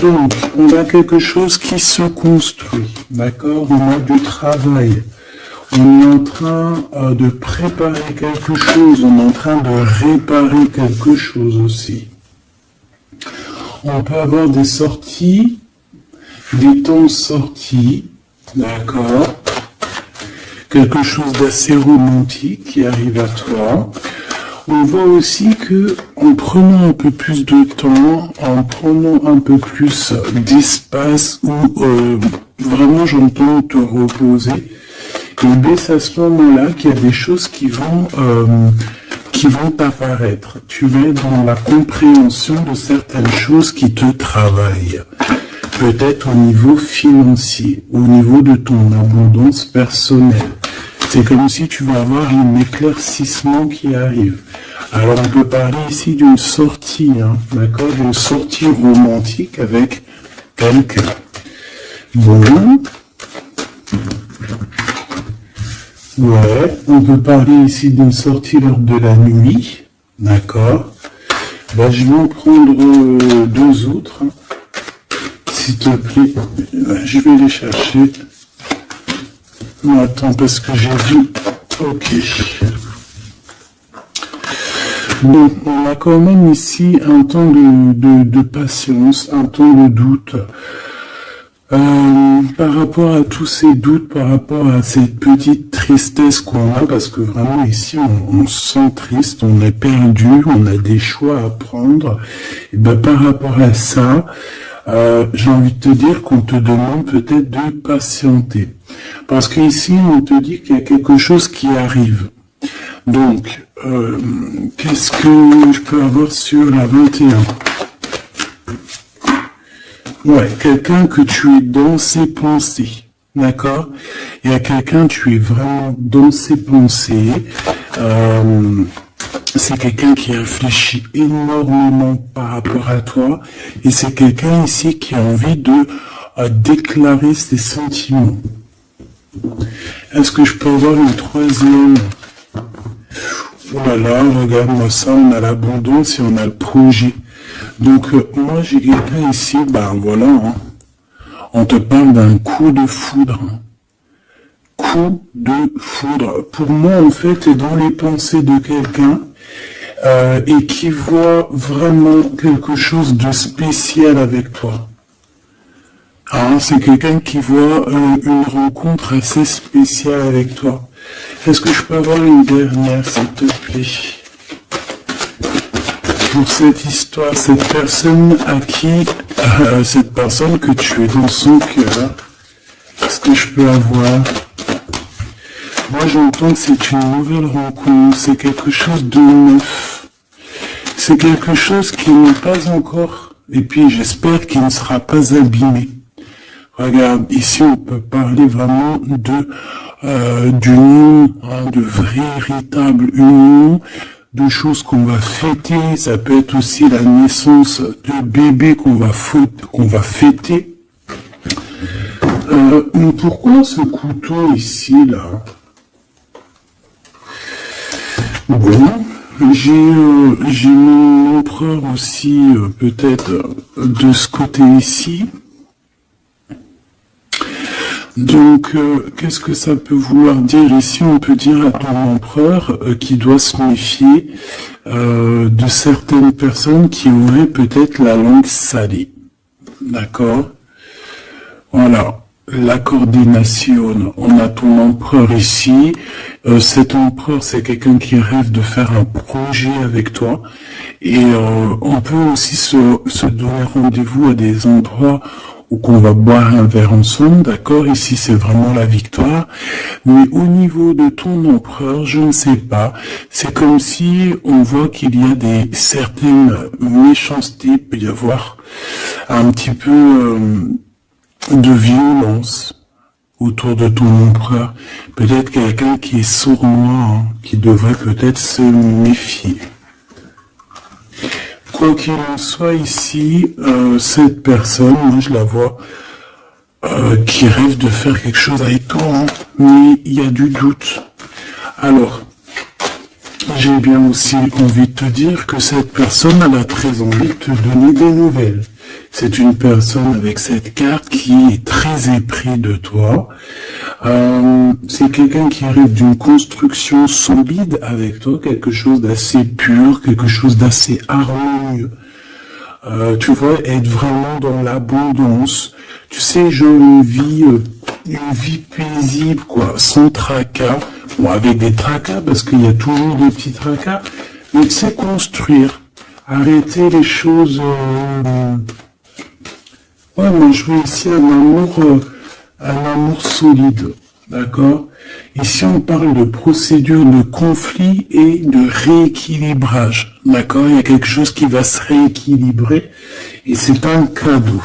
Donc, on a quelque chose qui se construit, d'accord? On a du travail. On est en train de préparer quelque chose, on est en train de réparer quelque chose aussi. On peut avoir des sorties, des temps de sortie, d'accord? Quelque chose d'assez romantique qui arrive à toi. On voit aussi que en prenant un peu plus de temps, en prenant un peu plus d'espace, ou vraiment j'entends te reposer, et bien c'est à ce moment-là qu'il y a des choses qui vont apparaître. Tu vas être dans la compréhension de certaines choses qui te travaillent. Peut-être au niveau financier, au niveau de ton abondance personnelle. C'est comme si tu vas avoir un éclaircissement qui arrive. Alors on peut parler ici d'une sortie, hein, d'accord, d'une sortie romantique avec quelqu'un. Bon. Ouais, on peut parler ici d'une sortie lors de la nuit, d'accord. Ben, je vais en prendre deux autres, hein. S'il te plaît, je vais les chercher. Non, attends, parce que j'ai vu. Ok. Bon, on a quand même ici un temps de patience, un temps de doute. Par rapport à tous ces doutes, par rapport à cette petite tristesse qu'on a, parce que vraiment ici on se sent triste, on est perdu, on a des choix à prendre. Et ben par rapport à ça, j'ai envie de te dire qu'on te demande peut-être de patienter. Parce qu'ici, on te dit qu'il y a quelque chose qui arrive. Donc, qu'est-ce que je peux avoir sur la 21? Ouais, quelqu'un que tu es dans ses pensées. D'accord? Il y a quelqu'un, tu es vraiment dans ses pensées. C'est quelqu'un qui réfléchit énormément par rapport à toi. Et c'est quelqu'un ici qui a envie de déclarer ses sentiments. Est-ce que je peux avoir une troisième? Oh là là, regarde-moi ça, on a l'abondance et on a le projet. Donc moi j'ai quelqu'un ici, ben voilà, hein. On te parle d'un coup de foudre. Coup de foudre. Pour moi en fait, t'es dans les pensées de quelqu'un et qui voit vraiment quelque chose de spécial avec toi. Ah, c'est quelqu'un qui voit une rencontre assez spéciale avec toi. Est-ce que je peux avoir une dernière, s'il te plaît? Pour cette histoire, cette personne à qui, cette personne que tu es dans son cœur, est-ce que je peux avoir? Moi, j'entends que c'est une nouvelle rencontre, c'est quelque chose de neuf. C'est quelque chose qui n'est pas encore, et puis j'espère qu'il ne sera pas abîmé. Regarde, ici on peut parler vraiment d'union, hein, de véritable union, de choses qu'on va fêter. Ça peut être aussi la naissance de bébé qu'on va fêter. Pourquoi ce couteau ici, là? Bon, j'ai mon empereur aussi, peut-être, de ce côté ici. Donc, qu'est-ce que ça peut vouloir dire ici? On peut dire à ton empereur qu'il doit se méfier de certaines personnes qui auraient peut-être la langue salée. D'accord? Voilà. La coordination. On a ton empereur ici. Cet empereur, c'est quelqu'un qui rêve de faire un projet avec toi. Et on peut aussi se donner rendez-vous à des endroits ou qu'on va boire un verre ensemble, d'accord? Ici, c'est vraiment la victoire. Mais au niveau de ton empereur, je ne sais pas. C'est comme si on voit qu'il y a certaines méchancetés, il peut y avoir un petit peu de violence autour de ton empereur. Peut-être quelqu'un qui est sournois, hein, qui devrait peut-être se méfier. Quoi qu'il en soit ici, cette personne, moi je la vois, qui rêve de faire quelque chose avec toi, hein, mais il y a du doute. Alors, j'ai bien aussi envie de te dire que cette personne, elle a très envie de te donner des nouvelles. C'est une personne avec cette carte qui est très épris de toi. C'est quelqu'un qui rêve d'une construction solide avec toi, quelque chose d'assez pur, quelque chose d'assez harmonieux. Tu vois, être vraiment dans l'abondance. Tu sais, genre une vie paisible, quoi, sans tracas. Bon, avec des tracas, parce qu'il y a toujours des petits tracas. Mais tu sais, construire. Arrêter les choses... Ouais, moi je veux ici un amour solide, d'accord? Ici on parle de procédure de conflit et de rééquilibrage, d'accord? Il y a quelque chose qui va se rééquilibrer et c'est un cadeau.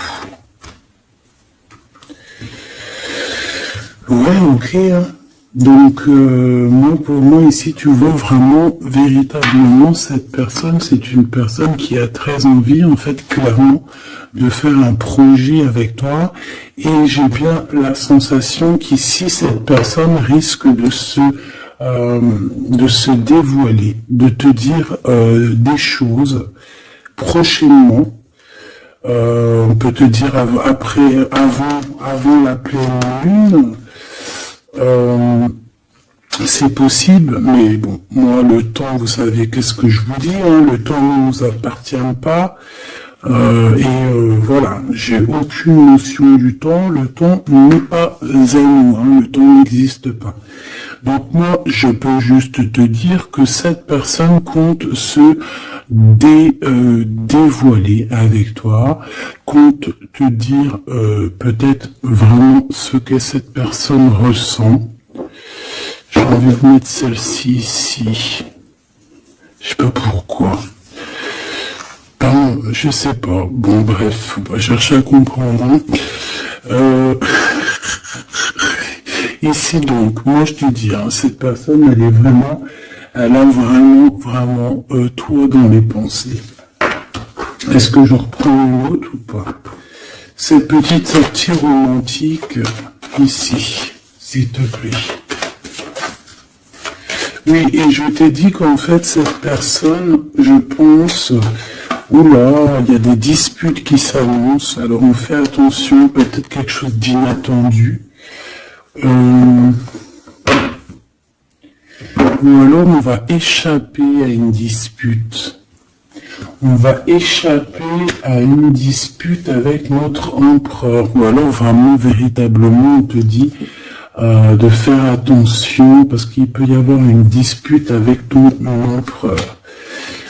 Ouais, ok, hein. Donc, moi, pour moi, ici, tu vois vraiment, véritablement, cette personne, c'est une personne qui a très envie, en fait, clairement, de faire un projet avec toi. Et j'ai bien la sensation qu'ici, cette personne risque de se dévoiler, de te dire des choses prochainement. On peut te dire avant la pleine lune. C'est possible, mais bon, moi le temps, vous savez qu'est-ce que je vous dis, hein, le temps ne nous appartient pas, voilà, j'ai aucune notion du temps, le temps n'est pas à nous, hein, le temps n'existe pas. Donc moi, je peux juste te dire que cette personne compte se dévoiler avec toi, compte te dire peut-être vraiment ce que cette personne ressent. J'ai envie de mettre celle-ci ici. Je sais pas pourquoi. Pardon, je sais pas. Bon, bref, on va chercher à comprendre. Hein. Ici donc, moi je te dis, hein, cette personne, elle a vraiment toi dans les pensées. Est-ce que je reprends une autre ou pas? Cette petite sortie romantique, ici, s'il te plaît. Oui, et je t'ai dit qu'en fait, cette personne, je pense, oula, il y a des disputes qui s'annoncent, alors on fait attention, peut-être quelque chose d'inattendu. Ou alors on va échapper à une dispute. On va échapper à une dispute avec notre empereur. Ou alors vraiment, véritablement, on te dit de faire attention parce qu'il peut y avoir une dispute avec ton empereur.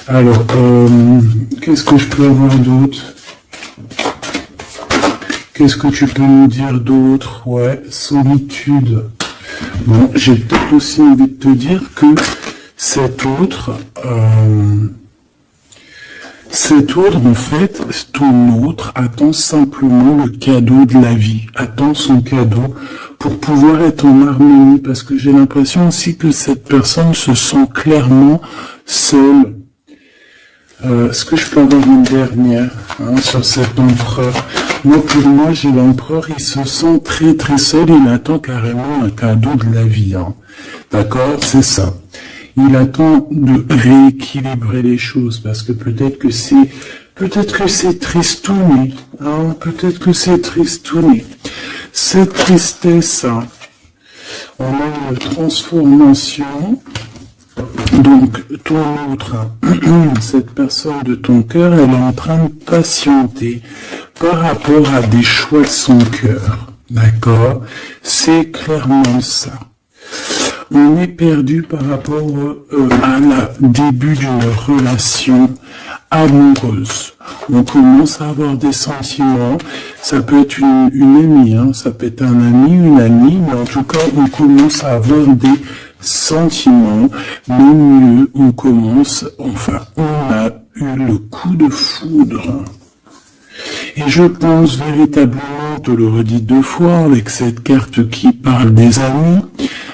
Alors, qu'est-ce que je peux avoir d'autre? Qu'est-ce que tu peux nous dire d'autre? Ouais, solitude. Bon, j'ai peut-être aussi envie de te dire que cet autre, en fait, ton autre attend simplement le cadeau de la vie, attend son cadeau pour pouvoir être en harmonie, parce que j'ai l'impression aussi que cette personne se sent clairement seule. Est-ce que je peux avoir une dernière sur cet empereur? Moi, pour moi, j'ai l'empereur, il se sent très très seul, il attend carrément un cadeau de la vie. Hein. D'accord? C'est ça. Il attend de rééquilibrer les choses, parce que peut-être que c'est tristouné, hein, peut-être que c'est tristouné. Cette tristesse, hein, on a une transformation. Donc, ton autre, cette personne de ton cœur, elle est en train de patienter par rapport à des choix de son cœur. D'accord? C'est clairement ça. On est perdu par rapport à la début d'une relation amoureuse. On commence à avoir des sentiments. Ça peut être une amie, hein, ça peut être un ami, une amie, mais en tout cas, on commence à avoir des sentiments. Mais mieux, on a eu le coup de foudre. Et je pense véritablement, je te le redis 2 fois, avec cette carte qui parle des amis,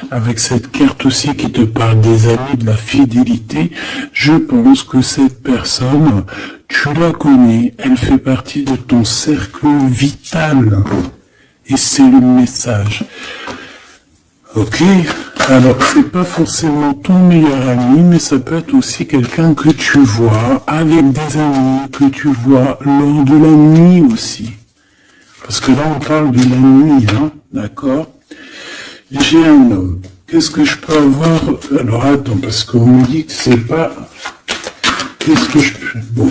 avec cette carte aussi qui te parle des amis, de la fidélité, je pense que cette personne, tu la connais, elle fait partie de ton cercle vital. Et c'est le message. Ok, Alors, c'est pas forcément ton meilleur ami, mais ça peut être aussi quelqu'un que tu vois avec des amis, que tu vois lors de la nuit aussi. Parce que là, on parle de la nuit, hein, d'accord? J'ai un homme. Qu'est-ce que je peux avoir? Alors, attends, parce qu'on me dit que c'est pas... Qu'est-ce que je peux... Bon.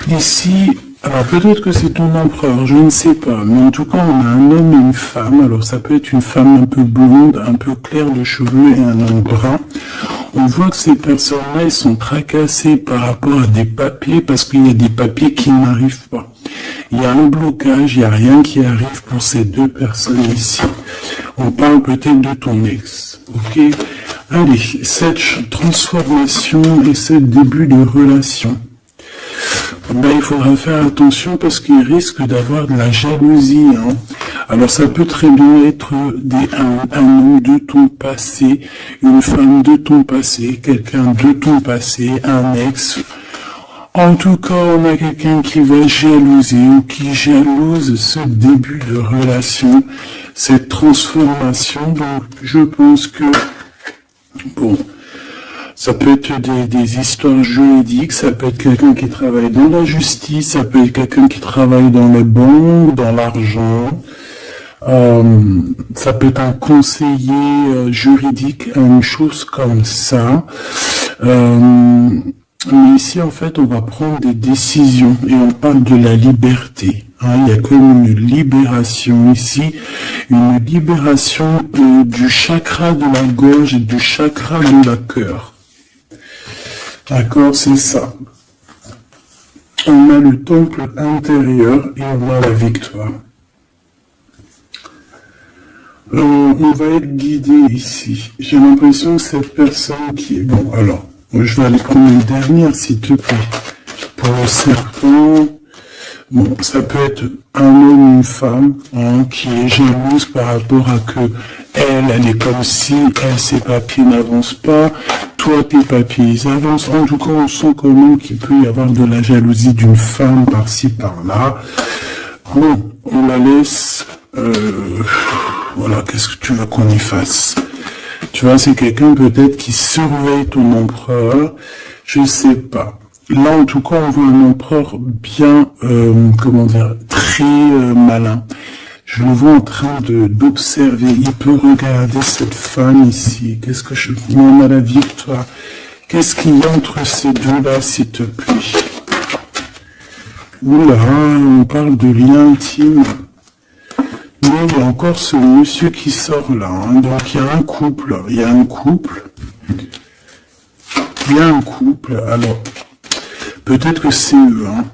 Ici, alors peut-être que c'est ton empereur, je ne sais pas, mais en tout cas on a un homme et une femme, alors ça peut être une femme un peu blonde, un peu claire de cheveux et un homme brun. On voit que ces personnes-là, ils sont tracassées par rapport à des papiers parce qu'il y a des papiers qui n'arrivent pas. Il y a un blocage, il n'y a rien qui arrive pour ces deux personnes ici. On parle peut-être de ton ex, ok? Allez, cette transformation et ce début de relation. Ben, il faudra faire attention parce qu'il risque d'avoir de la jalousie. Hein. Alors ça peut très bien être un homme de ton passé, une femme de ton passé, quelqu'un de ton passé, un ex. En tout cas, on a quelqu'un qui va jalouser ou qui jalouse ce début de relation, cette transformation. Donc je pense que, bon... Ça peut être des histoires juridiques, ça peut être quelqu'un qui travaille dans la justice, ça peut être quelqu'un qui travaille dans les banques, dans l'argent. Ça peut être un conseiller juridique, une chose comme ça. Mais ici, en fait, on va prendre des décisions et on parle de la liberté. Hein, il y a comme une libération ici, une libération du chakra de la gorge et du chakra de la cœur. D'accord, c'est ça. On a le temple intérieur et on a la victoire. On va être guidé ici. J'ai l'impression que cette personne qui est... Bon, alors, je vais aller prendre une dernière, s'il te plaît. Pour le serpent... Bon, ça peut être un homme, une femme, hein, qui est jalouse par rapport à que elle est comme si, ses papiers n'avancent pas, toi, tes papiers, ils avancent. En tout cas, on sent quand même qu'il peut y avoir de la jalousie d'une femme par-ci, par-là. Bon, on la laisse, voilà, qu'est-ce que tu veux qu'on y fasse? Tu vois, c'est quelqu'un peut-être qui surveille ton empereur, je sais pas. Là, en tout cas, on voit un empereur bien, comment dire, très malin. Je le vois en train d'observer. Il peut regarder cette femme ici. Qu'est-ce que je demande à la victoire? Qu'est-ce qu'il y a entre ces deux-là, s'il te plaît? Oula, on parle de lien intime. Mais il y a encore ce monsieur qui sort là. Hein. Donc, il y a un couple. Il y a un couple. Il y a un couple. Alors... Peut-être que c'est eux, hein.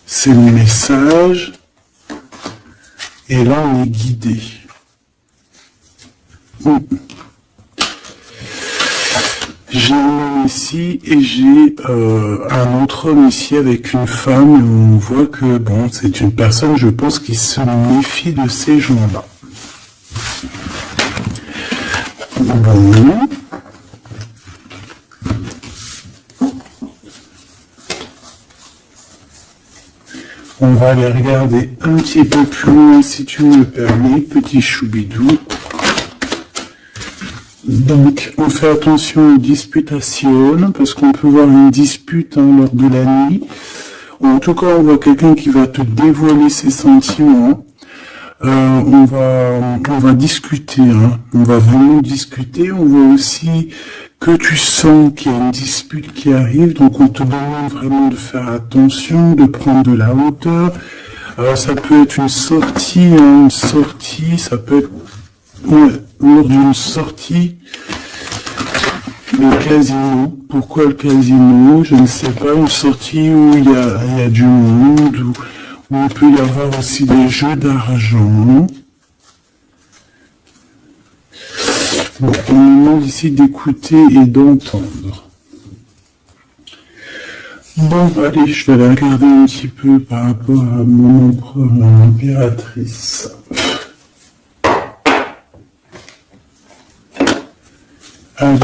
C'est le message. Et là, on est guidé. J'ai un homme ici et j'ai un autre homme ici avec une femme. Et on voit que, bon, c'est une personne, je pense, qui se méfie de ces gens-là. Bon... On va aller regarder un petit peu plus loin, si tu me le permets, petit choubidou. Donc, on fait attention aux disputations, parce qu'on peut voir une dispute lors de la nuit. En tout cas, on voit quelqu'un qui va te dévoiler ses sentiments. On va discuter, hein. On va vraiment discuter. On voit aussi que tu sens qu'il y a une dispute qui arrive, donc on te demande vraiment de faire attention, de prendre de la hauteur. Alors ça peut être une sortie, hein, ça peut être lors d'une sortie, le casino. Pourquoi le casino? Je ne sais pas, une sortie où il y a du monde, où il peut y avoir aussi des jeux d'argent. Bon, on nous demande ici d'écouter et d'entendre. Bon, allez, je vais aller regarder un petit peu par rapport à mon empereur, mon impératrice. Allez.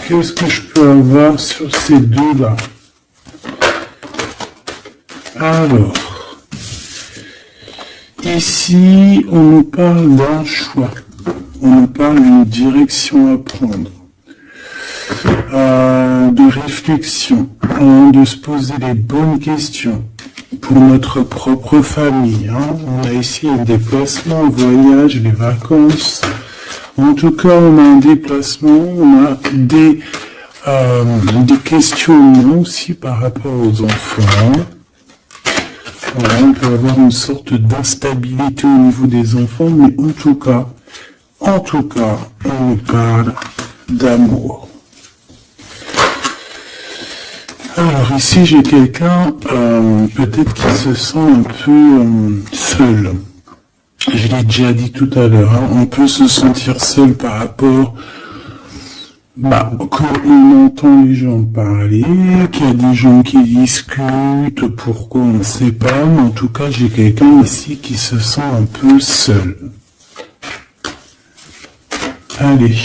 Qu'est-ce que je peux avoir sur ces deux-là? Alors, ici, on nous parle d'un choix. On nous parle d'une direction à prendre. De réflexion, de se poser les bonnes questions pour notre propre famille. On a ici un déplacement, un voyage, les vacances. En tout cas, on a un déplacement, on a des questionnements aussi par rapport aux enfants. Voilà, on peut avoir une sorte d'instabilité au niveau des enfants, mais en tout cas, on nous parle d'amour. Alors ici, j'ai quelqu'un peut-être qui se sent un peu seul. Je l'ai déjà dit tout à l'heure, on peut se sentir seul par rapport quand on entend les gens parler, qu'il y a des gens qui discutent, pourquoi on ne sait pas, mais en tout cas, j'ai quelqu'un ici qui se sent un peu seul. Allez.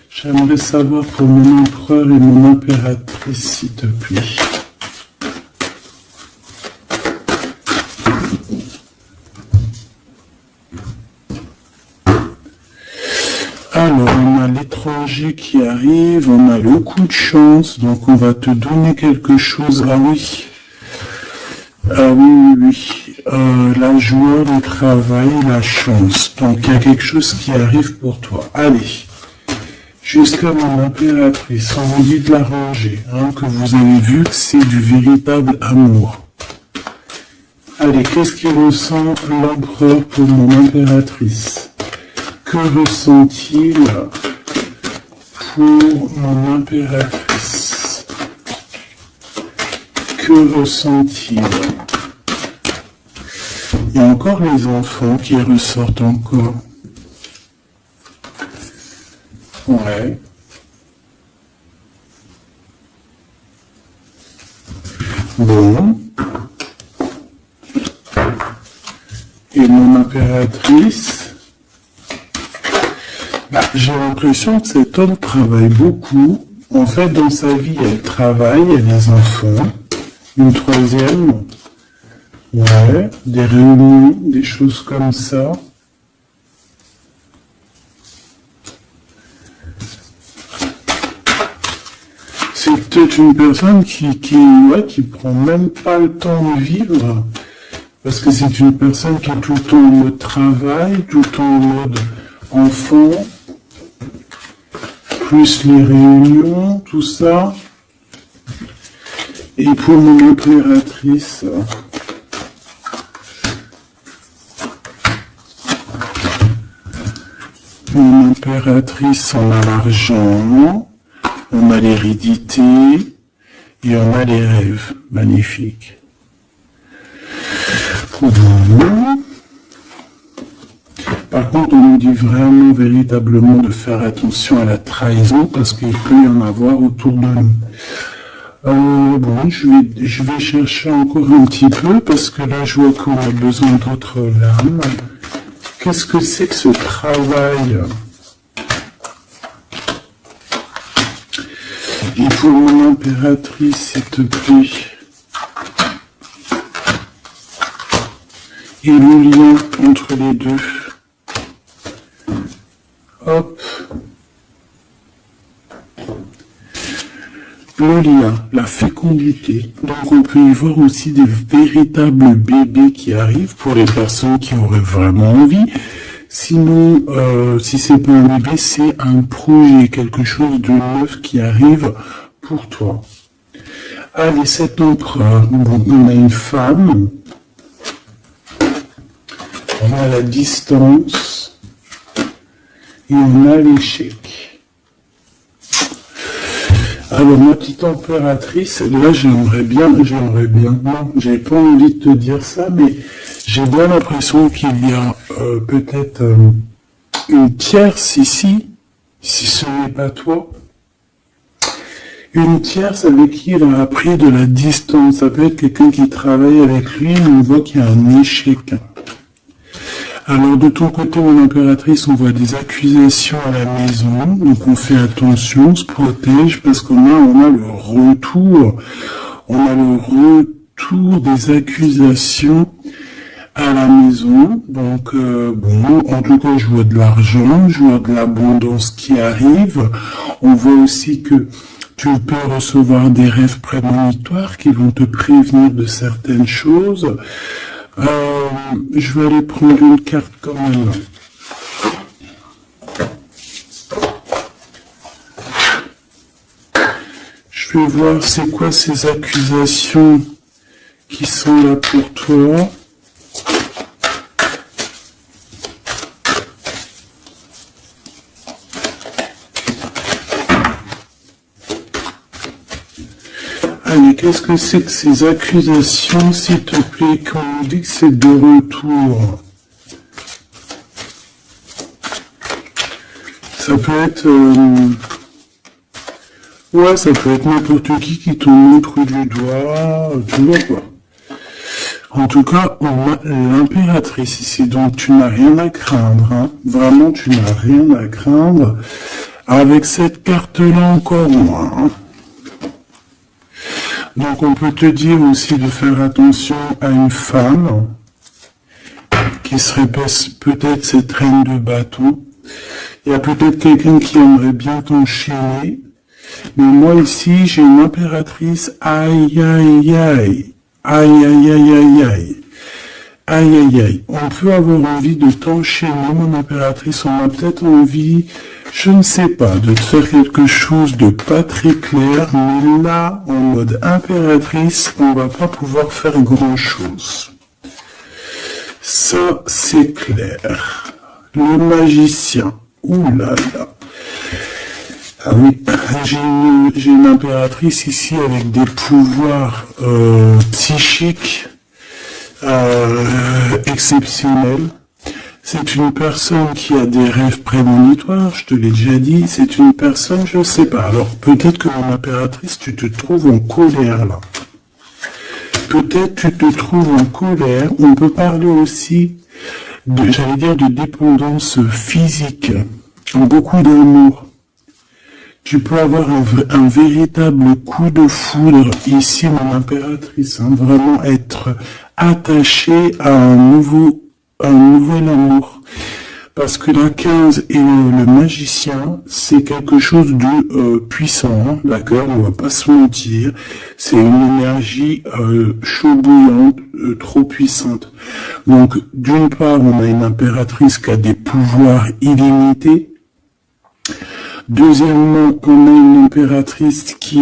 J'aimerais savoir pour mon empereur et mon impératrice, s'il te plaît. Alors, on a l'étranger qui arrive, on a le coup de chance, donc on va te donner quelque chose. Ah oui. Ah oui. La joie, le travail, la chance. Donc, il y a quelque chose qui arrive pour toi. Allez. Jusqu'à mon impératrice, on vous dit de la ranger, que vous avez vu que c'est du véritable amour. Allez, qu'est-ce qu'il ressent l'empereur pour mon impératrice? Que ressent-il pour mon impératrice? Que ressent-il? Il y a encore les enfants qui ressortent encore. Ouais. Bon. Et mon impératrice, j'ai l'impression que cet homme travaille beaucoup. En fait, dans sa vie, elle travaille, elle a des enfants. Une troisième, ouais, des réunions, des choses comme ça. C'est peut-être une personne qui prend même pas le temps de vivre, parce que c'est une personne qui est tout le temps en mode travail, tout le temps en mode enfant, plus les réunions, tout ça. Et pour mon impératrice, on a l'argent. On a l'hérédité et on a les rêves. Magnifique. Par contre, on nous dit vraiment, véritablement de faire attention à la trahison parce qu'il peut y en avoir autour de nous. Bon, je vais chercher encore un petit peu parce que là, je vois qu'on a besoin d'autres lames. Qu'est-ce que c'est que ce travail ? Et pour mon impératrice, s'il te plaît. Et le lien entre les deux. Hop. Le lien, la fécondité. Donc on peut y voir aussi des véritables bébés qui arrivent pour les personnes qui auraient vraiment envie. Sinon, si c'est pas un bébé, c'est un projet, quelque chose de neuf qui arrive pour toi. Allez, cet empereur, on a une femme, on a la distance et on a l'échec. Alors, ma petite impératrice, là, j'aimerais bien, non, j'ai pas envie de te dire ça, mais j'ai bien l'impression qu'il y a peut-être une tierce ici, si ce n'est pas toi. Une tierce avec qui il a appris de la distance. Ça peut être quelqu'un qui travaille avec lui, mais on voit qu'il y a un échec. Alors de ton côté, mon impératrice, on voit des accusations à la maison, donc on fait attention, on se protège, parce on a le retour, des accusations à la maison. Donc bon, en tout cas, je vois de l'argent, je vois de l'abondance qui arrive. On voit aussi que tu peux recevoir des rêves prémonitoires qui vont te prévenir de certaines choses. Je vais aller prendre une carte quand même. Je vais voir c'est quoi ces accusations qui sont là pour toi. Allez, qu'est-ce que c'est que ces accusations, s'il te plaît, quand on dit que c'est de retour? Ça peut être... ouais, ça peut être n'importe qui te montre du doigt, tu vois quoi. En tout cas, on a l'impératrice ici, donc tu n'as rien à craindre, hein. Vraiment, tu n'as rien à craindre. Avec cette carte-là, encore moins, hein. Donc on peut te dire aussi de faire attention à une femme qui serait peut-être cette reine de bâton. Il y a peut-être quelqu'un qui aimerait bien t'enchaîner. Mais moi ici, j'ai une impératrice. Aïe, aïe, aïe. Aïe, aïe, aïe, aïe, aïe. Aïe, aïe, aïe. On peut avoir envie de t'enchaîner, mon impératrice. On a peut-être envie, je ne sais pas, de te faire quelque chose de pas très clair. Mais là, en mode impératrice, on va pas pouvoir faire grand-chose. Ça, c'est clair. Le magicien. Ouh là là. Ah oui, j'ai une impératrice ici avec des pouvoirs psychiques exceptionnels. C'est une personne qui a des rêves prémonitoires, je te l'ai déjà dit. C'est une personne, je ne sais pas. Alors peut-être que mon impératrice, tu te trouves en colère là. Peut-être tu te trouves en colère. On peut parler aussi j'allais dire, de dépendance physique. Beaucoup d'amour. Tu peux avoir un véritable coup de foudre ici, mon impératrice, hein, vraiment être attaché à un nouvel amour. Parce que la 15 et le magicien, c'est quelque chose de puissant, hein, d'accord, on va pas se mentir. C'est une énergie chaud bouillante, trop puissante. Donc, d'une part, on a une impératrice qui a des pouvoirs illimités. Deuxièmement, on a une impératrice qui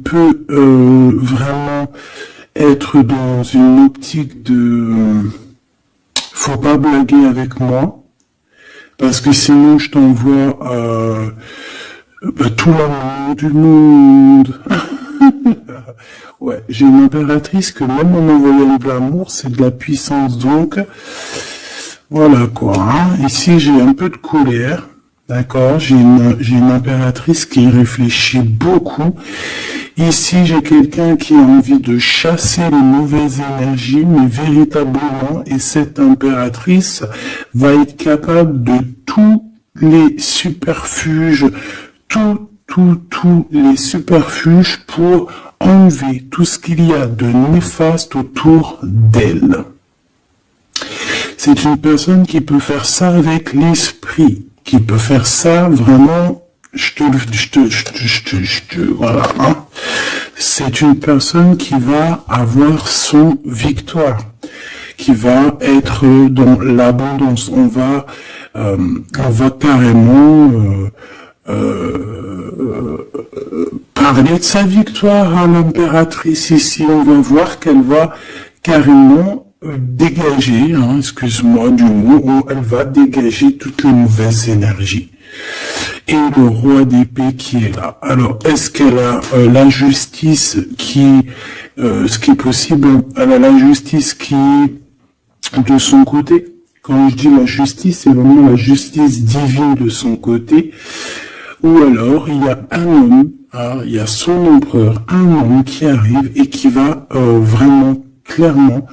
peut vraiment être dans une optique de faut pas blaguer avec moi, parce que sinon je t'envoie tout l'amour du monde. Ouais, j'ai une impératrice que même en envoyant de l'amour, c'est de la puissance, donc voilà quoi. Hein. Ici j'ai un peu de colère. D'accord, j'ai une impératrice qui réfléchit beaucoup. Ici, j'ai quelqu'un qui a envie de chasser les mauvaises énergies, mais véritablement, et cette impératrice va être capable de tous les superfuges, tous les superfuges pour enlever tout ce qu'il y a de néfaste autour d'elle. C'est une personne qui peut faire ça avec l'esprit. Qui peut faire ça vraiment, voilà, hein. C'est une personne qui va avoir son victoire, qui va être dans l'abondance. On va carrément parler de sa victoire à l'impératrice ici. On va voir qu'elle va carrément dégager, hein, excuse-moi du mot, elle va dégager toutes les mauvaises énergies. Et le roi d'épée qui est là. Alors, est-ce qu'elle a la justice qui, ce qui est possible, elle a la justice qui est de son côté. Quand je dis la justice, c'est vraiment la justice divine de son côté. Ou alors, il y a un homme, hein, il y a son empereur, un homme qui arrive et qui va vraiment, clairement,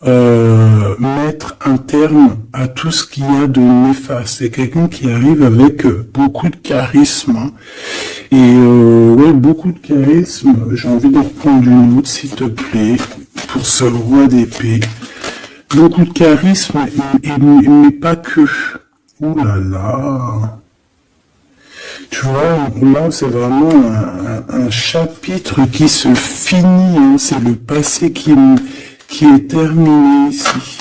mettre un terme à tout ce qu'il y a de néfaste. C'est quelqu'un qui arrive avec beaucoup de charisme. Hein. Et ouais, beaucoup de charisme. J'ai envie de reprendre une autre, s'il te plaît, pour ce roi d'épée. Beaucoup de charisme, mais pas que. Ouh là là. Tu vois, là, c'est vraiment un chapitre qui se finit. Hein. C'est le passé qui est terminé ici.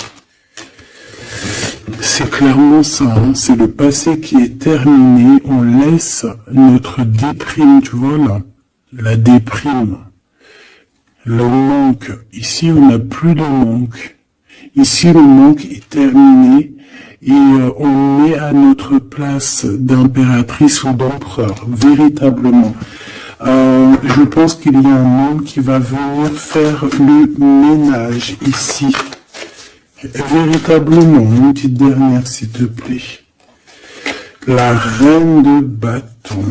C'est clairement ça, hein. C'est le passé qui est terminé. On laisse notre déprime, tu vois là, la déprime, le manque. Ici, on n'a plus de manque. Ici, le manque est terminé et on est à notre place d'impératrice ou d'empereur, véritablement. Je pense qu'il y a un homme qui va venir faire le ménage ici. Véritablement, une petite dernière, s'il te plaît. La reine de bâton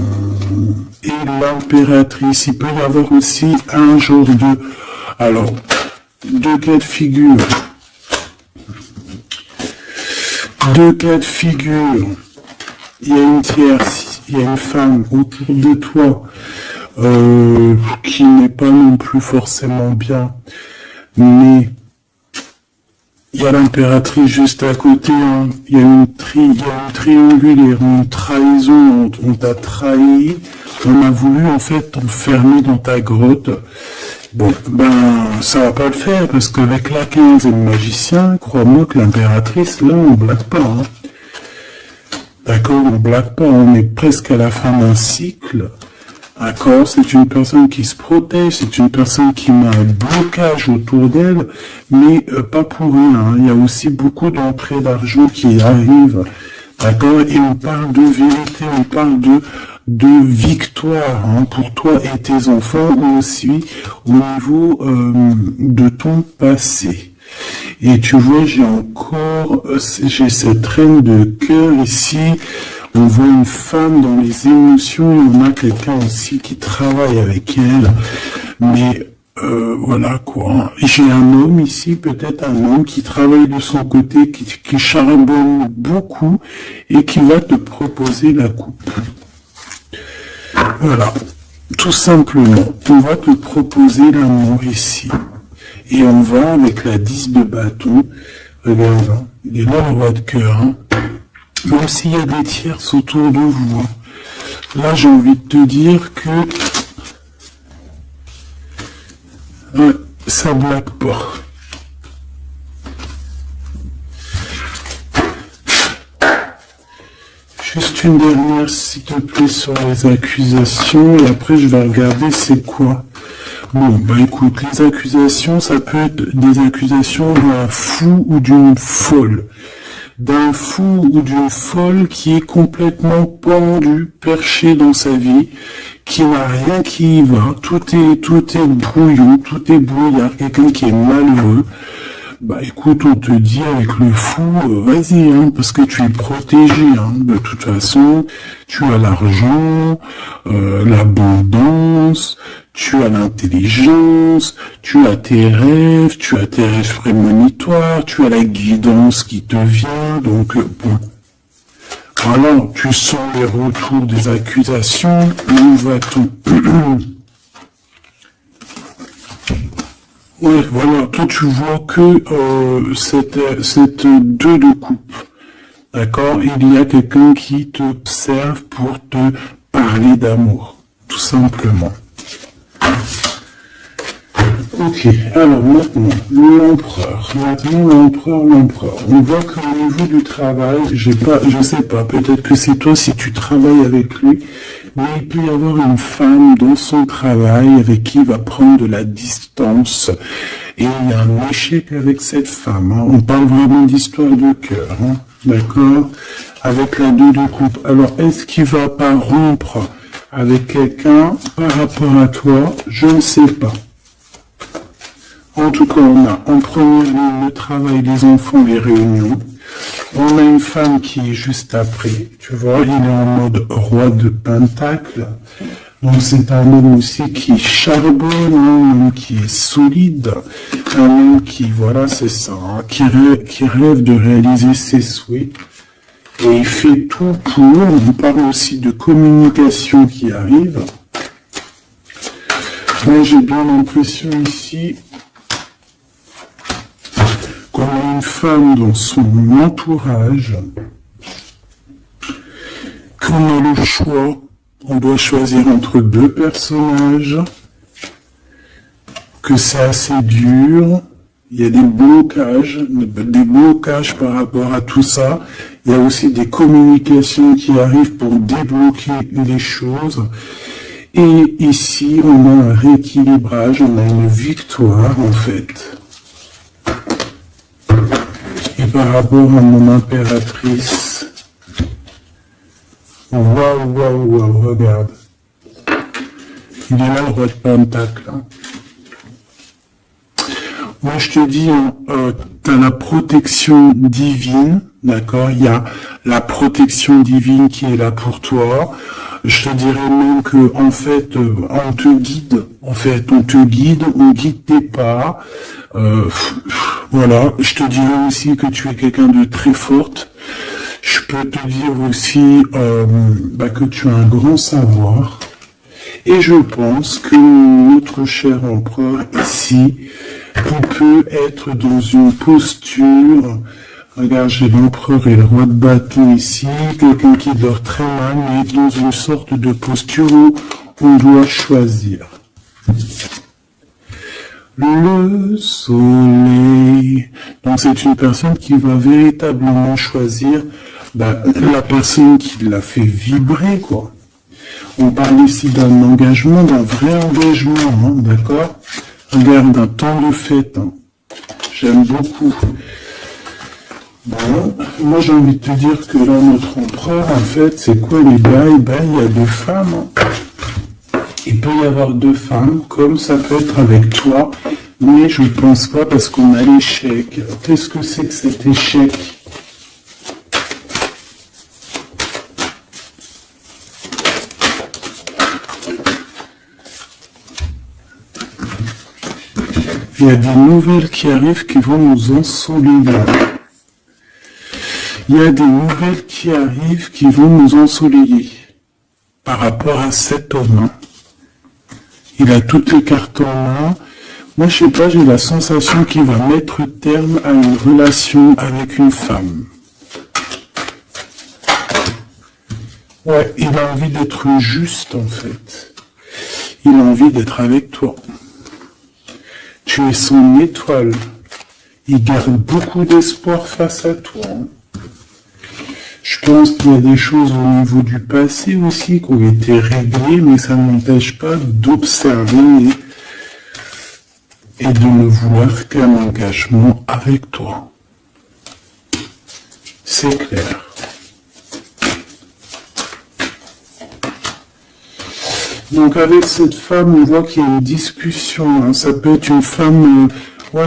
et l'impératrice. Il peut y avoir aussi un genre de... Alors, deux cas de figure. Deux cas de figure. Il y a une tierce, il y a une femme autour de toi qui n'est pas non plus forcément bien, mais il y a l'impératrice juste à côté, hein. Il y a une triangulaire, une trahison, on t'a trahi, on a voulu en fait t'enfermer dans ta grotte. Bon, ben, ça va pas le faire, parce qu'avec la 15 et le magicien, crois-moi que l'impératrice, là, on blague pas, hein. D'accord, on blague pas, on est presque à la fin d'un cycle. D'accord, c'est une personne qui se protège, c'est une personne qui met un blocage autour d'elle, mais pas pour rien, hein. Il y a aussi beaucoup d'entrées d'argent qui arrivent. D'accord, et on parle de vérité, on parle de victoire, hein, pour toi et tes enfants, ou aussi au niveau de ton passé. Et tu vois, j'ai cette reine de cœur ici. On voit une femme dans les émotions, et on a quelqu'un aussi qui travaille avec elle. Mais voilà quoi. J'ai un homme ici, peut-être un homme qui travaille de son côté, qui charbonne beaucoup et qui va te proposer la coupe. Voilà, tout simplement. On va te proposer l'amour ici. Et on va avec la 10 de bâton. Regarde, hein, il est là le roi de cœur. Hein. Même s'il y a des tierces autour de vous. Hein. Là, j'ai envie de te dire que ça blague pas. Juste une dernière, s'il te plaît, sur les accusations. Et après, je vais regarder c'est quoi. Bon, bah écoute, les accusations, ça peut être des accusations d'un fou ou d'une folle. D'un fou ou d'une folle qui est complètement pendu, perché dans sa vie, qui n'a rien qui y va, tout est brouillon, tout est brouillard, quelqu'un qui est malheureux. Bah écoute, on te dit avec le fou, vas-y, hein, parce que tu es protégé, hein, de toute façon, tu as l'argent, l'abondance, tu as l'intelligence, tu as tes rêves prémonitoires, tu as la guidance qui te vient, donc bon. Voilà, tu sens les retours des accusations, où va-t-on? Ouais, voilà, toi tu vois que cette 2 de coupe, d'accord? Il y a quelqu'un qui t'observe pour te parler d'amour, tout simplement. Ok, alors maintenant, l'empereur. On voit qu'au niveau du travail, je sais pas, peut-être que c'est toi si tu travailles avec lui, mais il peut y avoir une femme dans son travail avec qui il va prendre de la distance. Et il y a un échec avec cette femme. Hein. On parle vraiment d'histoire de cœur, hein. D'accord? Avec la 2 de coupe. Alors, est-ce qu'il va pas rompre avec quelqu'un par rapport à toi? Je ne sais pas. En tout cas, on a en première ligne le travail, les enfants, les réunions. On a une femme qui est juste après, tu vois, il est en mode roi de pentacle. Donc c'est un homme aussi qui charbonne, un homme qui est solide, un homme qui, voilà, c'est ça, hein, qui rêve de réaliser ses souhaits. Et il fait tout pour. On parle aussi de communication qui arrive. Moi, j'ai bien l'impression ici qu'on a une femme dans son entourage, qu'on a le choix, on doit choisir entre deux personnages, que c'est assez dur, il y a des blocages par rapport à tout ça, il y a aussi des communications qui arrivent pour débloquer les choses, et ici on a un rééquilibrage, on a une victoire en fait. Et par rapport à mon impératrice, waouh, regarde. Il est là le roi de Pentacle. Hein. Moi je te dis, tu as la protection divine, d'accord? Il y a la protection divine qui est là pour toi. Je te dirais même que en fait, on te guide. En fait, on guide tes pas. Voilà. Je te dirais aussi que tu es quelqu'un de très forte. Je peux te dire aussi que tu as un grand savoir. Et je pense que notre cher empereur ici, il peut être dans une posture. Regarde, j'ai l'empereur et le roi de bâton ici, quelqu'un qui dort très mal, mais dans une sorte de posture où on doit choisir. Le soleil. Donc c'est une personne qui va véritablement choisir la personne qui l'a fait vibrer, quoi. On parle ici d'un engagement, d'un vrai engagement, hein, d'accord? Regarde, d'un temps de fête. Hein. J'aime beaucoup. Bon, moi j'ai envie de te dire que là, notre empereur, en fait, c'est quoi les gars? Eh ben, il y a deux femmes. Hein. Il peut y avoir deux femmes, comme ça peut être avec toi, mais je ne pense pas parce qu'on a l'échec. Qu'est-ce que c'est que cet échec? Il y a des nouvelles qui arrivent qui vont nous ensoleiller. Il y a des nouvelles qui arrivent qui vont nous ensoleiller par rapport à cet homme. Il a toutes les cartes en main. Moi, je sais pas, j'ai la sensation qu'il va mettre terme à une relation avec une femme. Ouais, il a envie d'être juste, en fait. Il a envie d'être avec toi. Tu es son étoile. Il garde beaucoup d'espoir face à toi. Je pense qu'il y a des choses au niveau du passé aussi qui ont été réglées, mais ça n'empêche pas d'observer et de ne vouloir qu'un engagement avec toi. C'est clair. Donc avec cette femme, on voit qu'il y a une discussion. Hein. Ça peut être une femme,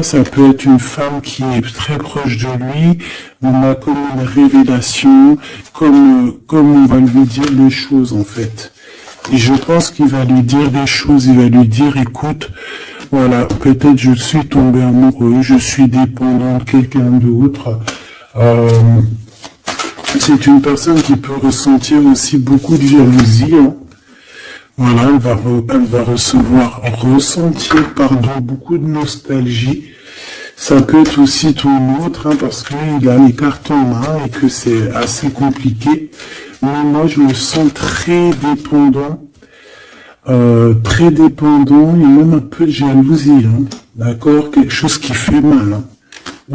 ça peut être une femme qui est très proche de lui. On a comme une révélation, comme on va lui dire les choses en fait. Et je pense qu'il va lui dire des choses. Il va lui dire, écoute, voilà, peut-être je suis tombé amoureux, je suis dépendant de quelqu'un d'autre. C'est une personne qui peut ressentir aussi beaucoup de jalousie. Hein. Voilà, elle va ressentir, beaucoup de nostalgie. Ça peut être aussi ton autre, hein, parce qu'il a les cartes en main et que c'est assez compliqué. Mais moi, je me sens très dépendant et même un peu de jalousie. Hein, d'accord? Quelque chose qui fait mal. Hein.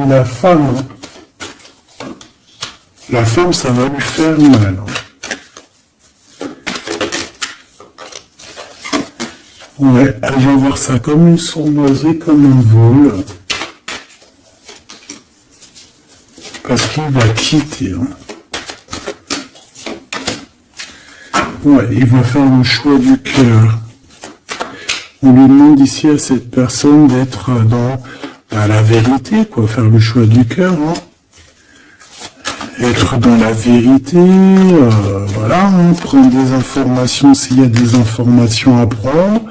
La femme, ça va lui faire mal. Hein. Ouais, elle va voir ça comme une sournoiserie, comme un vol. Parce qu'il va quitter. Hein. Ouais, il va faire le choix du cœur. On lui demande ici à cette personne d'être dans la vérité, quoi, faire le choix du cœur. Hein. être dans la vérité, voilà, hein, prendre des informations s'il y a des informations à prendre.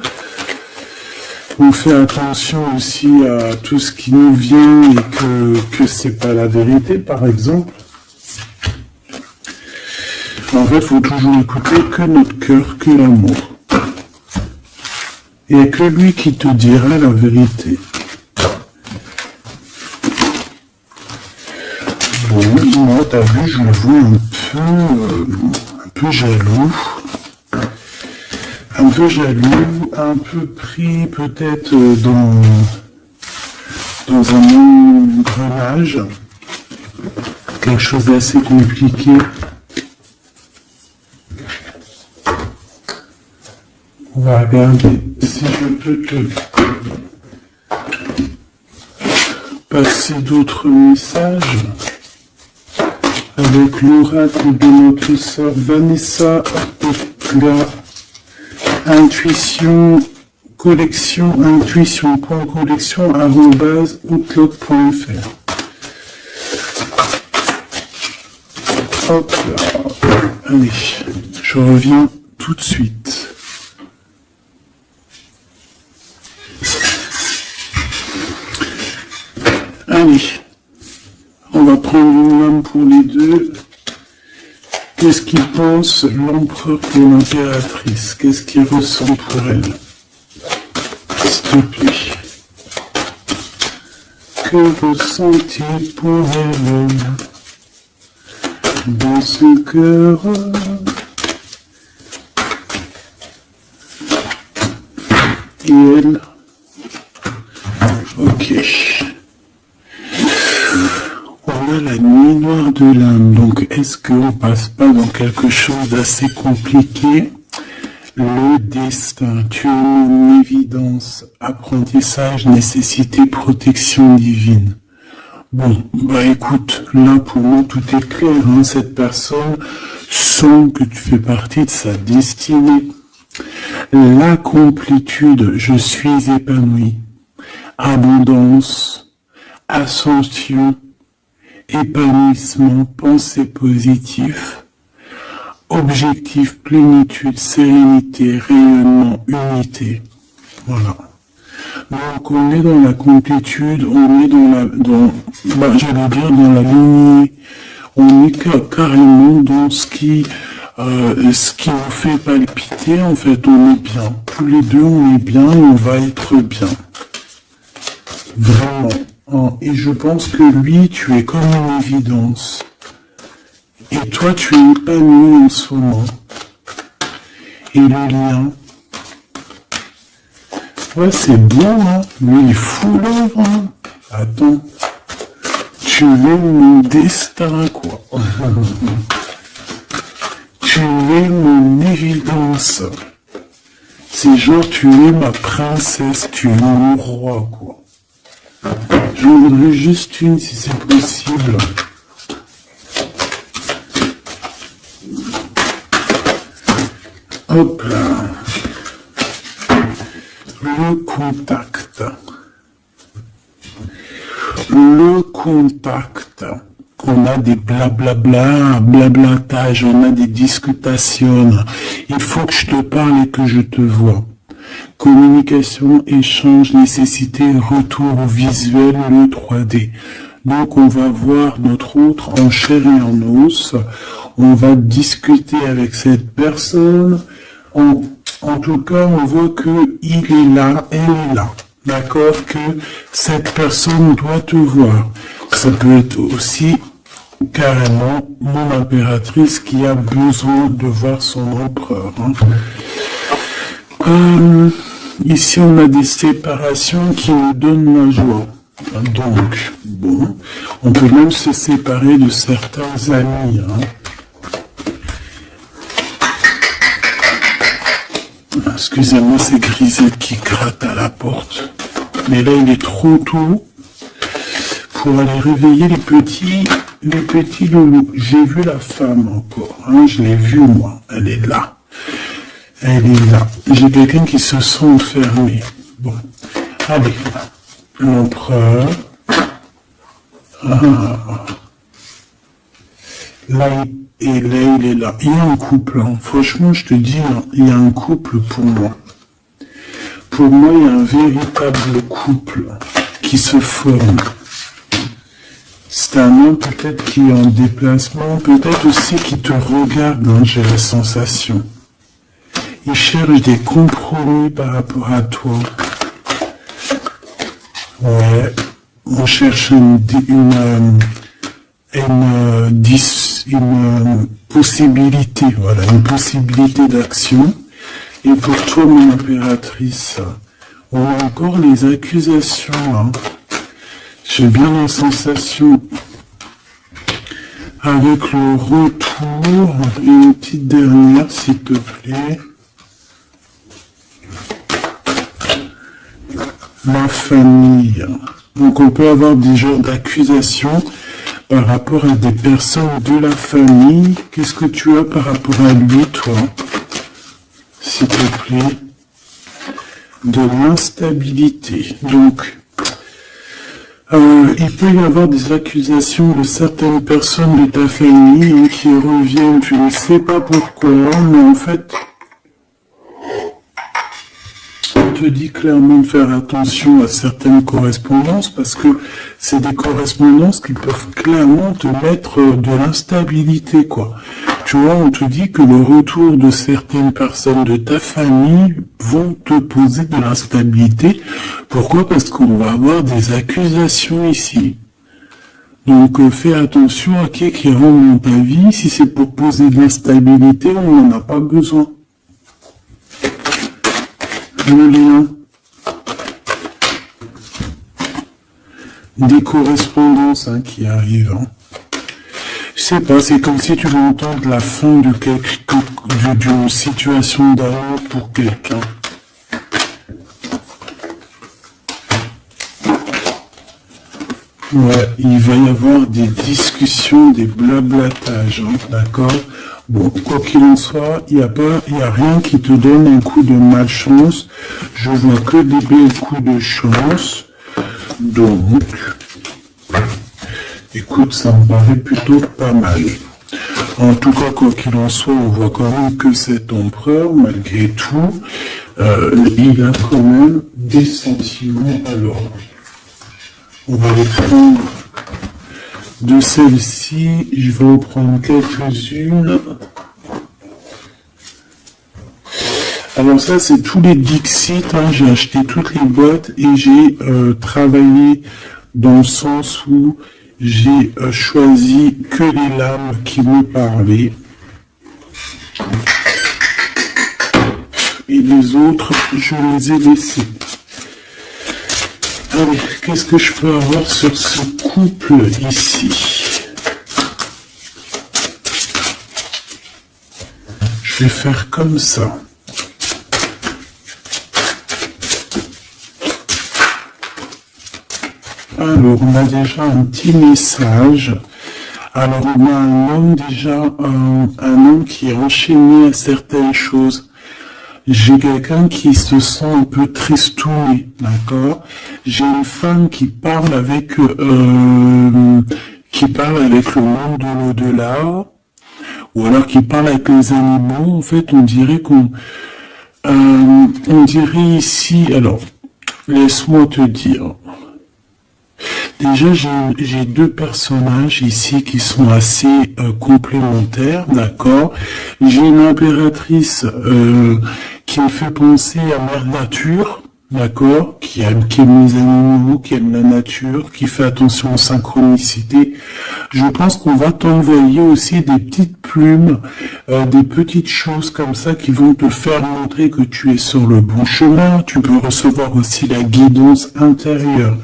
On fait attention aussi à tout ce qui nous vient et que c'est pas la vérité, par exemple. En fait, il faut toujours écouter que notre cœur, que l'amour. Il n'y a que lui qui te dira la vérité. Bon, moi, t'as vu, je le vois un peu jaloux. Un peu jaloux, un peu pris peut-être dans un engrenage. Quelque chose d'assez compliqué. On va regarder si je peux te passer d'autres messages avec l'oracle de notre sœur Vanessa Ortega. Intuition collection, intuition.collection@outlook.fr. Hop là. Allez, je reviens tout de suite. Allez, on va prendre une lame pour les deux. Qu'est-ce qu'il pense l'empereur pour l'impératrice? Qu'est-ce qu'il ressent pour elle? S'il te plaît. Que ressent-il pour elle dans son cœur? Et elle? Ok. On a la nuit noire de l'âme, donc est-ce qu'on passe pas dans quelque chose d'assez compliqué? Le destin, tu es une évidence, apprentissage, nécessité, protection divine. Bon, bah écoute, là pour moi tout est clair, hein, cette personne sent que tu fais partie de sa destinée. La complétude, je suis épanoui, abondance, ascension, épanouissement, pensée positive, objectif, plénitude, sérénité, rayonnement, unité. Voilà. Donc on est dans la complétude, on est dans la lignée, on est carrément dans ce qui nous fait palpiter, en fait, on est bien. Tous les deux, on est bien et on va être bien. Vraiment. Et je pense que lui, tu es comme une évidence. Et toi, tu es épanoui en ce moment. Et le lien. Ouais, c'est bon, hein. Lui, il est fou l'œuvre, hein. Attends. Tu es mon destin, quoi. Tu es mon évidence. C'est genre, tu es ma princesse, tu es mon roi, quoi. J'en voudrais juste une si c'est possible. Hop là. Le contact. Le contact. On a des blablabla, blablatage, on a des discutations. Il faut que je te parle et que je te vois. Communication, échange, nécessité, retour au visuel, le 3D. Donc on va voir notre autre en chair et en os. On va discuter avec cette personne. En tout cas, on voit que il est là, elle est là. D'accord? Que cette personne doit te voir. Ça peut être aussi carrément mon impératrice qui a besoin de voir son empereur. Hein. Ici, on a des séparations qui nous donnent la joie. Donc, bon, on peut même se séparer de certains amis. Hein. Excusez-moi, c'est Grisette qui gratte à la porte. Mais là, il est trop tôt pour aller réveiller les petits loulous. J'ai vu la femme encore. Hein, je l'ai vue, moi. Elle est là. Elle est là. J'ai quelqu'un qui se sent enfermé. Bon. Allez. L'empereur. Là, et là, il est là. Il y a un couple, hein. Franchement, je te dis, hein, il y a un couple pour moi. Pour moi, il y a un véritable couple qui se forme. C'est un homme peut-être qui est en déplacement, peut-être aussi qui te regarde, hein, j'ai la sensation. Il cherche des compromis par rapport à toi. Ouais, on cherche une possibilité, voilà, une possibilité d'action. Et pour toi, mon impératrice, on a encore les accusations, hein. J'ai bien la sensation, avec le retour, et une petite dernière, s'il te plaît. La famille. Donc on peut avoir des genres d'accusations par rapport à des personnes de la famille. Qu'est-ce que tu as par rapport à lui, toi? S'il te plaît. De l'instabilité. Donc, il peut y avoir des accusations de certaines personnes de ta famille, hein, qui reviennent, tu ne sais pas pourquoi, mais en fait, on te dit clairement de faire attention à certaines correspondances, parce que c'est des correspondances qui peuvent clairement te mettre de l'instabilité, quoi. Tu vois, on te dit que le retour de certaines personnes de ta famille vont te poser de l'instabilité. Pourquoi? Parce qu'on va avoir des accusations ici. Donc fais attention à qui rentre dans ta vie. Si c'est pour poser de l'instabilité, on n'en a pas besoin. Le lien. Des correspondances, hein, qui arrivent. Hein. Je sais pas, c'est comme si tu veux entendre la fin de d'une situation d'amour pour quelqu'un. Ouais, il va y avoir des discussions, des blablatages, hein, d'accord? Bon, quoi qu'il en soit, il y a rien qui te donne un coup de malchance. Je vois que des belles coups de chance. Donc, écoute, ça me paraît plutôt pas mal. En tout cas, quoi qu'il en soit, on voit quand même que cet empereur, malgré tout, il a quand même des sentiments. Alors, on va les prendre de celle-ci. Je vais en prendre quelques-unes. Alors ça, c'est tous les Dixit. Hein. J'ai acheté toutes les boîtes et j'ai travaillé dans le sens où j'ai choisi que les lames qui me parlaient. Et les autres, je les ai laissés. Allez, qu'est-ce que je peux avoir sur ce couple ici? Je vais faire comme ça. Alors, on a déjà un petit message. Alors, on a un homme déjà, un homme qui est enchaîné à certaines choses. J'ai quelqu'un qui se sent un peu tristouné, d'accord? J'ai une femme qui parle avec le monde de l'au-delà, ou alors qui parle avec les animaux. En fait, on dirait on dirait ici, alors, laisse-moi te dire. Déjà, j'ai deux personnages ici qui sont assez complémentaires, d'accord? J'ai une impératrice qui me fait penser à Mère Nature, d'accord? Qui aime les animaux, qui aime la nature, qui fait attention aux synchronicités. Je pense qu'on va t'envoyer aussi des petites plumes, des petites choses comme ça qui vont te faire montrer que tu es sur le bon chemin. Tu peux recevoir aussi la guidance intérieure.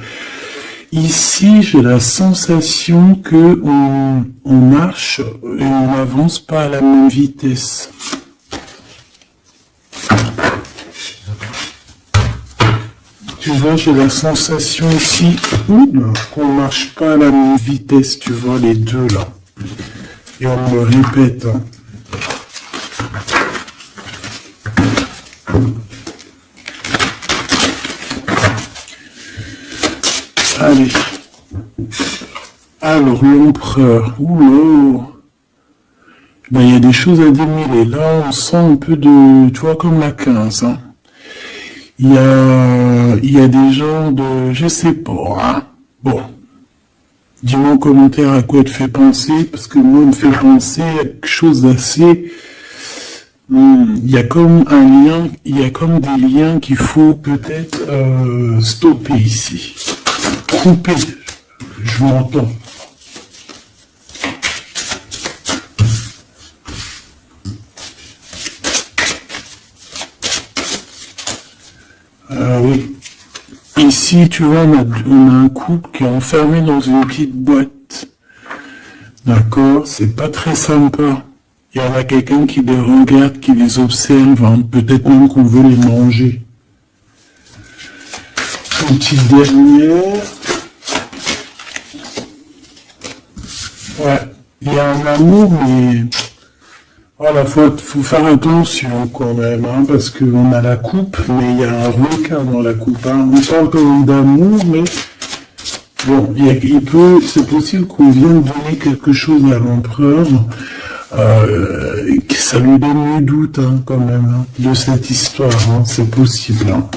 Ici, j'ai la sensation que on marche et on n'avance pas à la même vitesse. Tu vois, j'ai la sensation ici qu'on marche pas à la même vitesse, tu vois, les deux là. Et on me répète. Hein. Allez. Alors, l'empereur. Oula. Ben, il y a des choses à démêler. Là, on sent un peu de, tu vois, comme la 15, hein. Il y a des gens de, je sais pas, hein. Bon. Dis-moi en commentaire à quoi te fait penser, parce que moi, me fait penser à quelque chose d'assez, il y a comme un lien, il y a comme des liens qu'il faut peut-être, stopper ici. Couper. Je m'entends. Oui. Ici, tu vois, on a un couple qui est enfermé dans une petite boîte. D'accord? C'est pas très sympa. Il y en a quelqu'un qui les regarde, qui les observe, hein. Peut-être même qu'on veut les manger. Une petite dernière. Ouais. Il y a un amour, mais voilà, faut faire attention quand même, hein, parce qu'on a la coupe, mais il y a un requin dans la coupe, hein. On parle quand même d'amour, mais bon, c'est possible qu'on vienne donner quelque chose à l'empereur, que ça lui donne le doute, hein, quand même, hein, de cette histoire, hein, c'est possible, hein.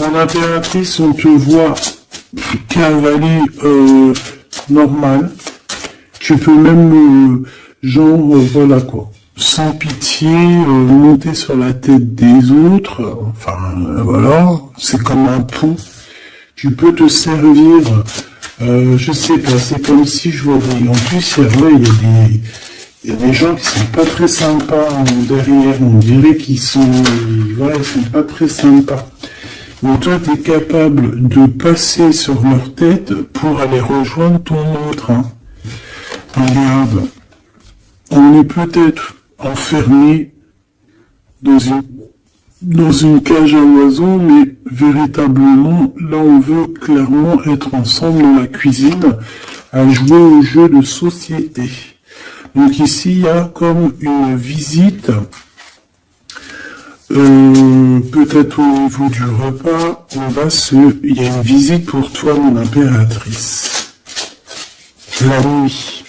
En impératrice, on te voit cavaler, normal. Tu peux même, voilà quoi, sans pitié, monter sur la tête des autres, enfin, voilà, c'est comme un pont. Tu peux te servir, je sais pas, c'est comme si je vois des... En plus, c'est vrai, il y a des gens qui sont pas très sympas, hein, derrière, on dirait qu'ils sont... Voilà, ils sont pas très sympas. Mais toi, tu es capable de passer sur leur tête pour aller rejoindre ton autre, hein. Regarde, on est peut-être enfermé dans une cage à oiseaux, mais véritablement, là, on veut clairement être ensemble dans la cuisine à jouer au jeu de société. Donc ici, il y a comme une visite, peut-être au niveau du repas, il y a une visite pour toi, mon impératrice. La nuit.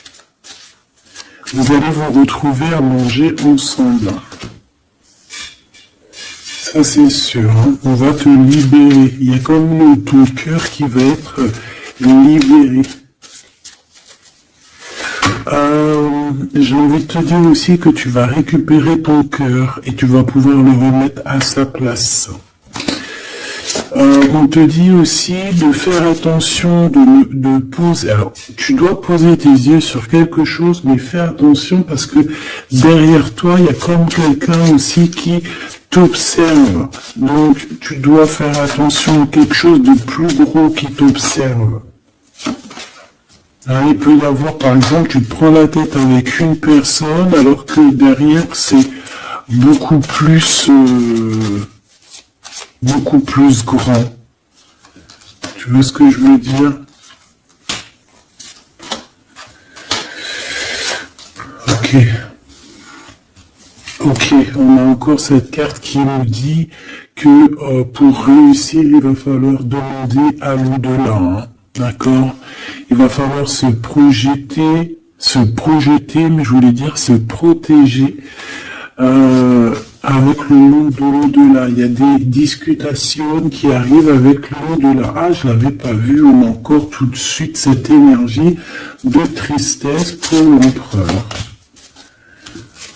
Vous allez vous retrouver à manger ensemble. Ça, c'est sûr, hein. On va te libérer. Il y a comme ton cœur qui va être libéré. J'ai envie de te dire aussi que tu vas récupérer ton cœur et tu vas pouvoir le remettre à sa place. On te dit aussi de faire attention, de poser. Alors, tu dois poser tes yeux sur quelque chose, mais fais attention parce que derrière toi, il y a comme quelqu'un aussi qui t'observe. Donc, tu dois faire attention à quelque chose de plus gros qui t'observe. Hein, il peut y avoir, par exemple, tu te prends la tête avec une personne, alors que derrière, c'est beaucoup plus grand. Tu vois ce que je veux dire? Ok, on a encore cette carte qui nous dit que pour réussir, il va falloir demander à l'au-delà, hein. D'accord? Il va falloir se projeter, mais je voulais dire se protéger avec le monde de l'au-delà. Il y a des discutations qui arrivent avec l'au-delà. Ah, je l'avais pas vu, on a encore tout de suite cette énergie de tristesse pour l'empereur.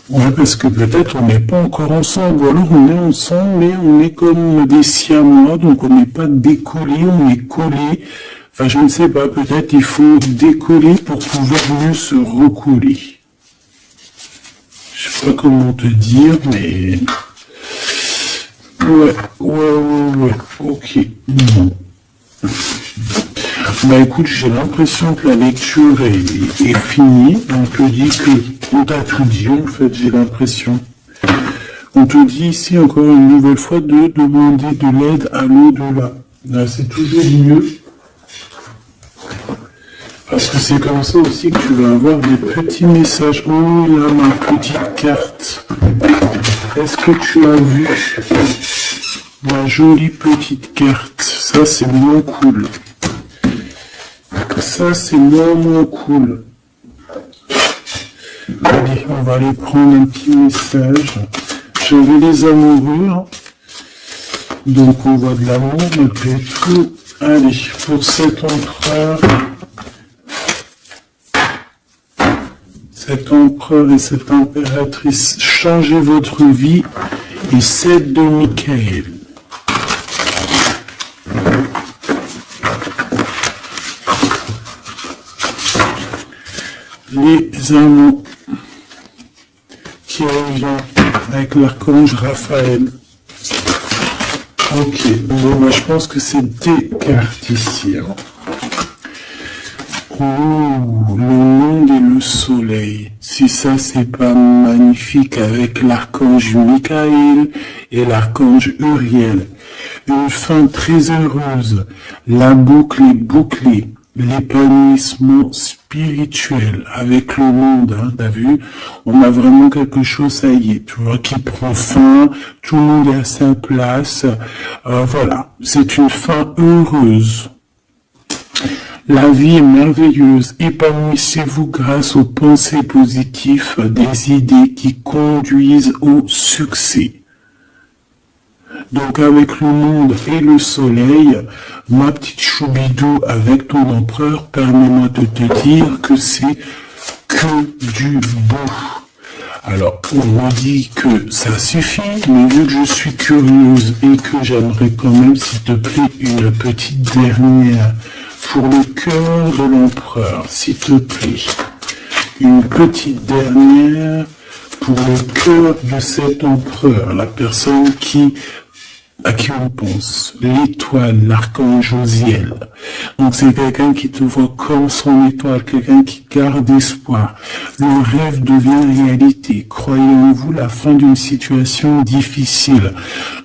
Ouais, parce que peut-être on n'est pas encore ensemble, ou alors on est ensemble, mais on est comme des siamois, donc on n'est pas décollé, on est collé. Enfin, je ne sais pas, peut-être il faut décoller pour pouvoir mieux se recoller. Je sais pas comment te dire, mais... Ouais, ok. Bon. Bah écoute, j'ai l'impression que la lecture est finie. On te dit que on t'a tout dit, en fait, j'ai l'impression. On te dit ici encore une nouvelle fois de demander de l'aide à l'au-delà. Là, c'est toujours mieux. Parce que c'est comme ça aussi que tu vas avoir des petits messages. Oh là, ma petite carte. Est-ce que tu as vu ma jolie petite carte? Ça, c'est moins cool. ça, c'est moins cool. Allez, on va aller prendre un petit message. J'avais les amoureux, hein. Donc on voit de l'amour malgré tout. Allez, pour cet empereur et cette impératrice, changez votre vie. Et 7 de Michael. Les amants qui revient avec l'archange Raphaël. Ok, bon, moi je pense que c'est des cartes ici. Hein. Oh, le monde et le soleil. Si ça c'est pas magnifique avec l'archange Michael et l'archange Uriel. Une fin très heureuse. La boucle est bouclée. L'épanouissement spirituel avec le monde, hein, t'as vu, on a vraiment quelque chose, ça y est, tu vois, qui prend fin, tout le monde est à sa place, voilà, c'est une fin heureuse. La vie est merveilleuse, épanouissez-vous grâce aux pensées positives, des idées qui conduisent au succès. Donc avec le monde et le soleil, ma petite Choubidou avec ton empereur, permets-moi de te dire que c'est que du beau. Alors, on me dit que ça suffit, mais vu que je suis curieuse et que j'aimerais quand même, s'il te plaît, une petite dernière pour le cœur de l'empereur, s'il te plaît. Une petite dernière pour le cœur de cet empereur, la personne à qui on pense, l'étoile, l'archange Josiel. Donc c'est quelqu'un qui te voit comme son étoile, quelqu'un qui garde espoir. Le rêve devient réalité. Croyez en vous la fin d'une situation difficile.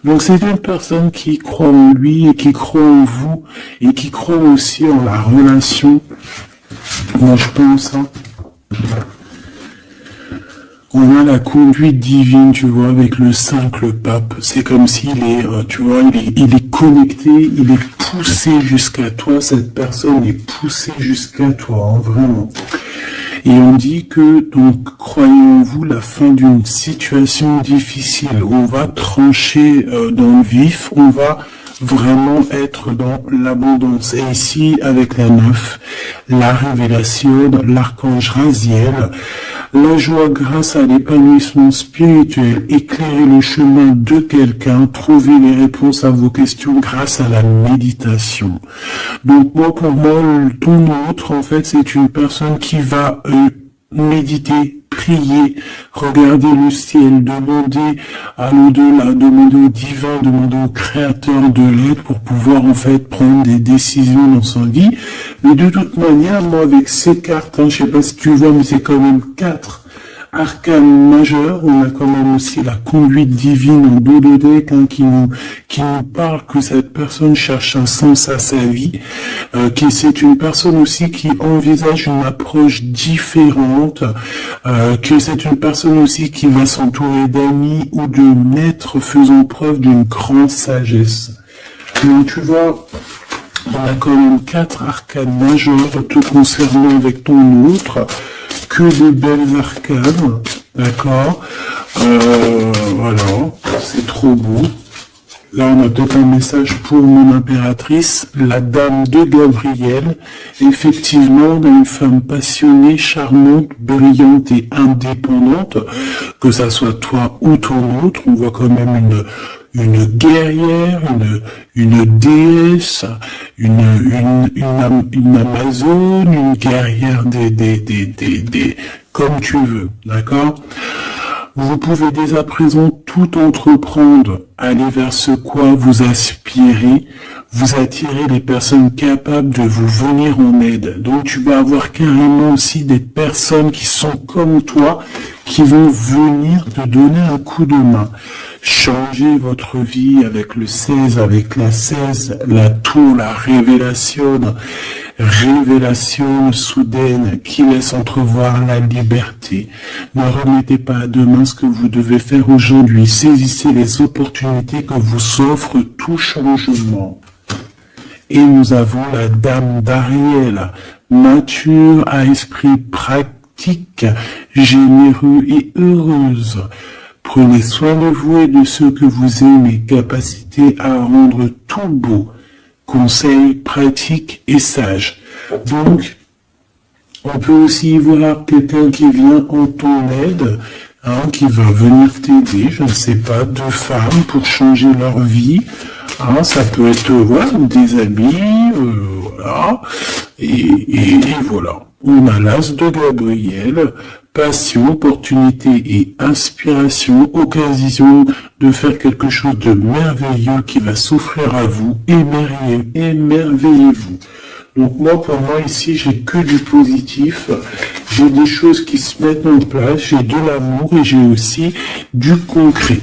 Donc c'est une personne qui croit en lui et qui croit en vous et qui croit aussi en la relation. Moi je pense, hein. On a la conduite divine, tu vois, avec le 5, le pape. C'est comme s'il est, tu vois, il est connecté, il est poussé jusqu'à toi. Cette personne est poussée jusqu'à toi, hein, vraiment. Et on dit que, donc, croyez en vous la fin d'une situation difficile. On va trancher dans le vif, on va vraiment être dans l'abondance. Et ici, avec la 9, la révélation, l'archange Raziel, la joie grâce à l'épanouissement spirituel, éclairer le chemin de quelqu'un, trouver les réponses à vos questions grâce à la méditation. Donc moi, pour moi, ton autre, en fait, c'est une personne qui va méditer, prier, regarder le ciel, demander à l'au-delà, demander au divin, demander au créateur de l'aide pour pouvoir en fait prendre des décisions dans sa vie. Mais de toute manière, moi avec ces cartes, hein, je sais pas si tu vois, mais c'est quand même 4 arcanes majeurs. On a quand même aussi la conduite divine en dos de deck, hein, qui nous parle que cette personne cherche un sens à sa vie, que c'est une personne aussi qui envisage une approche différente, que c'est une personne aussi qui va s'entourer d'amis ou de maîtres faisant preuve d'une grande sagesse. Donc tu vois, on a quand même 4 arcanes majeures te concernant avec ton autre, que des belles arcanes, d'accord, voilà, c'est trop beau. Là, on a peut-être un message pour mon impératrice, la dame de Gabriel. Effectivement, on a une femme passionnée, charmante, brillante et indépendante, que ça soit toi ou ton autre. On voit quand même une guerrière, une déesse, une amazone, une guerrière comme tu veux, d'accord? Vous pouvez dès à présent tout entreprendre, aller vers ce quoi vous aspirez, vous attirez les personnes capables de vous venir en aide. Donc tu vas avoir carrément aussi des personnes qui sont comme toi, qui vont venir te donner un coup de main. Changez votre vie avec le 16, avec la 16, la tour, la révélation soudaine qui laisse entrevoir la liberté. Ne remettez pas à demain ce que vous devez faire aujourd'hui. Saisissez les opportunités que vous offre tout changement. Et nous avons la dame d'Ariel. mature, à esprit pratique, généreux et heureuse. Prenez soin de vous et de ceux que vous aimez, capacité à rendre tout beau, conseils pratiques et sages. Donc, on peut aussi voir quelqu'un qui vient en ton aide, qui va venir t'aider, je ne sais pas, deux femmes pour changer leur vie. Ça peut être des amis, voilà. Et voilà. On a l'as de Gabriel, passion, opportunité et inspiration, occasion de faire quelque chose de merveilleux qui va s'offrir à vous, émerveillez-vous. Donc moi, pour moi, ici, j'ai que du positif, j'ai des choses qui se mettent en place, j'ai de l'amour et j'ai aussi du concret.